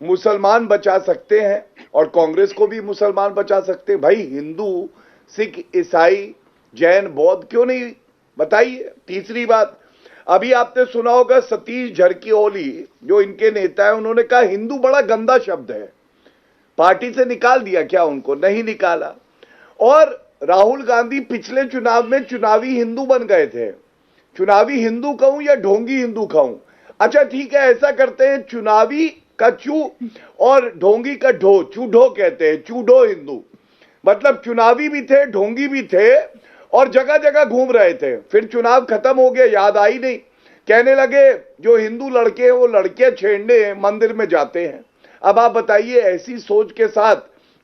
मुसलमान बचा सकते हैं और कांग्रेस को भी मुसलमान बचा सकते हैं। भाई हिंदू, सिख, ईसाई, जैन, बौद्ध क्यों नहीं? बताइए। तीसरी बात, अभी आपने सुना होगा सतीश झरकीहोली जो इनके नेता है, उन्होंने कहा हिंदू बड़ा गंदा शब्द है। पार्टी से निकाल दिया क्या उनको? नहीं निकाला। और राहुल गांधी पिछले चुनाव में चुनावी हिंदू बन गए थे। चुनावी हिंदू कहूं या ढोंगी हिंदू कहूं? अच्छा ठीक है, ऐसा करते हैं, चुनावी का चू और ढोंगी का ढो, चूढो कहते हैं, चूढो हिंदू। मतलब चुनावी भी थे, ढोंगी भी थे और जगह जगह घूम रहे थे। फिर चुनाव खत्म हो गया, याद आई नहीं, कहने लगे जो हिंदू लड़के हैं वो लड़के छेड़ने मंदिर में जाते हैं। अब आप बताइए, ऐसी सोच के साथ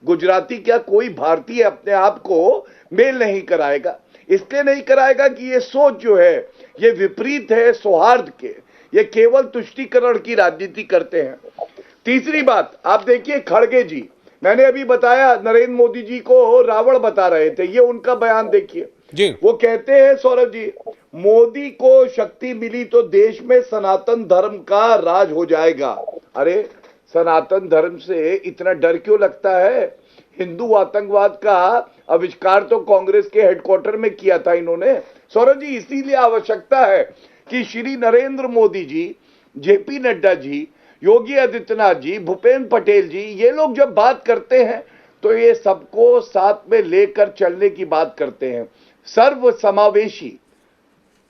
गुजराती क्या कोई भारतीय अपने आप को मेल नहीं कराएगा? इसलिए नहीं कराएगा कि ये सोच जो है ये विपरीत है सौहार्द के, ये केवल तुष्टीकरण की राजनीति करते हैं। तीसरी बात, आप देखिए खड़गे जी, मैंने अभी बताया नरेंद्र मोदी जी को रावण बता रहे थे, ये उनका बयान देखिए जी। वो कहते हैं सौरभ जी, मोदी को शक्ति मिली तो देश में सनातन धर्म का राज हो जाएगा। अरे सनातन धर्म से इतना डर क्यों लगता है? हिंदू आतंकवाद का आविष्कार तो कांग्रेस के हेडक्वार्टर में किया था इन्होंने। सौरभ जी, इसीलिए आवश्यकता है कि श्री नरेंद्र मोदी जी, जेपी नड्डा जी, योगी आदित्यनाथ जी, भूपेंद्र पटेल जी, ये लोग जब बात करते हैं तो ये सबको साथ में लेकर चलने की बात करते हैं, सर्व समावेशी।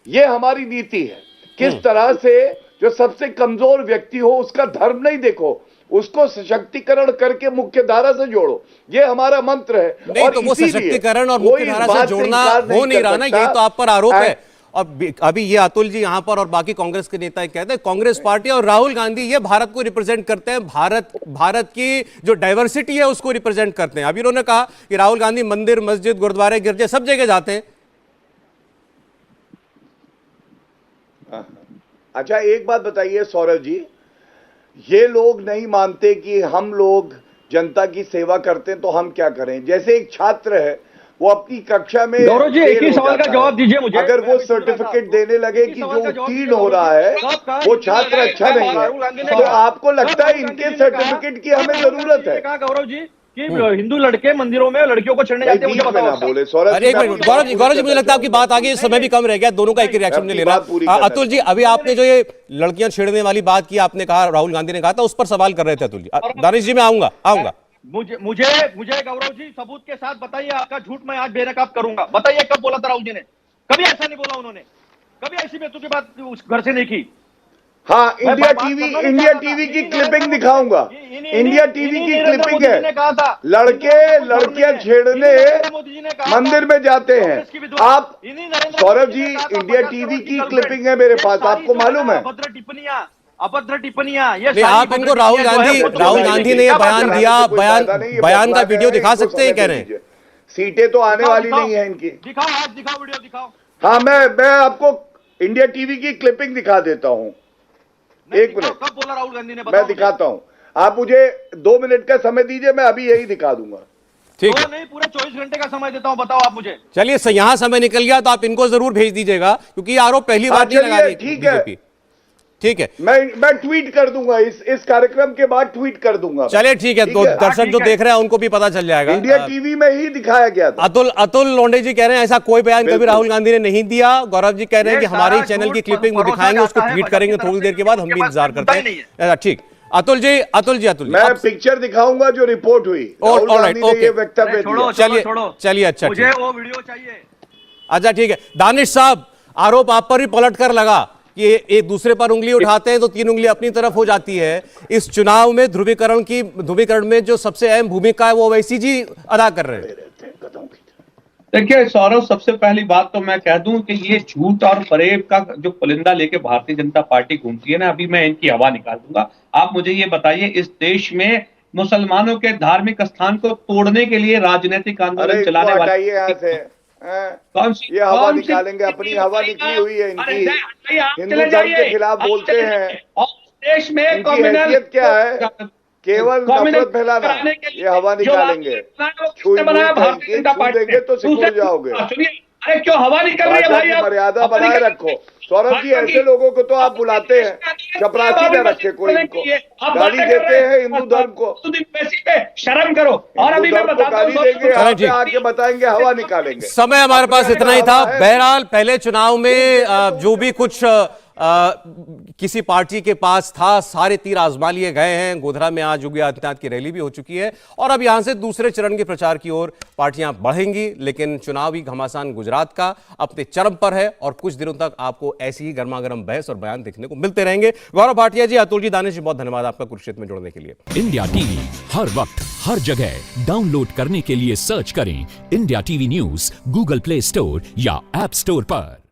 ये हमारी नीति है। किस तरह से जो सबसे कमजोर व्यक्ति हो उसका धर्म नहीं देखो, उसको सशक्तिकरण करके मुख्य धारा से जोड़ो, ये हमारा मंत्र है। नहीं और तो वो सशक्तिकरण और मुख्य धारा से जोड़ना हो नहीं रहा ना, यही तो आप पर आरोप है। और अभी ये अतुल जी यहाँ पर और बाकी कांग्रेस के नेता कहते हैं कांग्रेस पार्टी और राहुल गांधी ये भारत को रिप्रेजेंट करते हैं, भारत की जो डाइवर्सिटी है उसको रिप्रेजेंट करते हैं। अभी उन्होंने कहा कि राहुल गांधी मंदिर, मस्जिद, गुरुद्वारे, गिरजे सब जगह जाते हैं। अच्छा एक बात बताइए सौरभ जी, ये लोग नहीं मानते कि हम लोग जनता की सेवा करते हैं तो हम क्या करें। जैसे एक छात्र है, वो अपनी कक्षा में गौरव जी, एक ही सवाल का जवाब दीजिए मुझे। अगर वो सर्टिफिकेट देने लगे कि जो उत्तीर्ण हो रहा है वो छात्र अच्छा नहीं है, तो आपको लगता है इनके सर्टिफिकेट की हमें जरूरत है? गौरव जी कि हिंदू लड़के मंदिरों में लड़कियों को छेड़ने जाते हैं, मुझे बताओ। बोले सौरभ, अरे एक मिनट गौरव जी मुझे लगता है आपकी बात आगे, समय भी कम रह गया, दोनों का एक ही रिएक्शन नहीं ले रहा। अतुल जी, अभी आपने जो ये लड़कियां छेड़ने वाली बात की, आपने कहा राहुल गांधी ने कहा था, उस पर सवाल कर रहे थे अतुल जी। दानिश जी मैं आऊंगा। मुझे गौरव जी सबूत के साथ बताइए, आपका झूठ मैं आज बेनकाब करूंगा। बताइए कब बोला था राहुल जी ने? कभी ऐसा नहीं बोला उन्होंने, कभी ऐसी बेतुकी की बात उस घर से नहीं की। हाँ, इंडिया टीवी की क्लिपिंग दिखाऊंगा। इंडिया टीवी की क्लिपिंग है, लड़कियां छेड़ने मंदिर में जाते हैं। आप सौरभ जी, इंडिया टीवी की क्लिपिंग है मेरे पास, आपको मालूम है? अभद्र टिप्पणियां नहीं, आप इनको राहुल गांधी ने ये बयान दिया, बयान का वीडियो दिखा सकते हैं, कह रहे हैं। सीटें तो आने वाली नहीं है इनकी। दिखाओ, आज दिखाओ, वीडियो दिखाओ। हाँ, मैं आपको इंडिया टीवी की क्लिपिंग दिखा देता हूँ। एक मिनट, कब बोला राहुल गांधी ने? मैं दिखाता हूँ, आप मुझे 2 मिनट का समय दीजिए, मैं अभी यही दिखा दूंगा। ठीक है, नहीं, पूरे 24 घंटे का समय देता हूँ, बताओ आप मुझे। चलिए, यहाँ समय निकल गया तो आप इनको जरूर भेज दीजिएगा, क्योंकि ये आरोप पहली बार नहीं लगा रही बीजेपी। ठीक है, मैं ट्वीट कर दूंगा, इस कार्यक्रम के बाद ट्वीट कर दूंगा। चलिए ठीक है, तो दर्शक जो देख रहे हैं उनको भी पता चल जाएगा। इंडिया टीवी में ही दिखाया गया था। अतुल लोंढे जी कह रहे हैं ऐसा कोई बयान कभी राहुल गांधी ने नहीं दिया। गौरव जी कह रहे हैं कि हमारे चैनल की क्लिपिंग वो दिखाएंगे, उसको ट्वीट करेंगे थोड़ी देर के बाद, हम भी इंतजार करते हैं। ठीक, अतुल जी मैं पिक्चर दिखाऊंगा जो रिपोर्ट हुई, ये वक्तव्य दिया। चलिए अच्छा, मुझे वो वीडियो चाहिए। अच्छा ठीक है, दानिश साहब, आरोप आप पर भी पलट कर लगा कि एक दूसरे पर उंगली उठाते हैं तो 3 उंगली अपनी तरफ हो जाती है। इस चुनाव में ध्रुवीकरण में जो सबसे अहम भूमिका है वो वैसी जी अदा कर रहे हैं। देखिए सौरभ, सबसे पहली बात तो मैं कह दूं कि ये झूठ और फरेब का जो पुलिंदा लेके भारतीय जनता पार्टी घूमती है ना, अभी मैं इनकी हवा निकाल दूंगा। आप मुझे ये बताइए, इस देश में मुसलमानों के धार्मिक स्थान को तोड़ने के लिए राजनीतिक आंदोलन चलाने वाले कौन सी ये हवा निकालेंगे? अपनी हवा निकली हुई है इनकी, हिंदू धर्म के खिलाफ बोलते हैं। देश में हैसियत क्या है? केवल नफरत फैलाना, ये हवा निकालेंगे। छू देंगे तो सिकुड़ जाओगे। अरे क्यों हवा निकल रही है भाई? मर्यादा बनाए रखो सौरभ जी, ऐसे लोगों को तो आप बुलाते हैं, चपरासी न रखे कोई इनको, गाली देते हैं हिंदू धर्म को। शर्म करो। और अभी मैं बताता हूं, आके बताएंगे, हवा निकालेंगे। समय हमारे पास इतना ही था। बहरहाल पहले चुनाव में जो भी कुछ किसी पार्टी के पास था, सारे तीर आजमा लिए गए हैं। गोधरा में आज योगी आदित्यनाथ की रैली भी हो चुकी है और अब यहां से दूसरे चरण के प्रचार की ओर पार्टियां बढ़ेंगी। लेकिन चुनावी घमासान गुजरात का अपने चरम पर है और कुछ दिनों तक आपको ऐसी ही गर्मागर्म बहस और बयान देखने को मिलते रहेंगे। गौरव भाटिया जी, अतुल जी, दानिश जी, बहुत धन्यवाद आपका कुरुक्षेत्र में जुड़ने के लिए। इंडिया टीवी हर वक्त हर जगह डाउनलोड करने के लिए सर्च करें India TV news Google play store या ऐप स्टोर पर।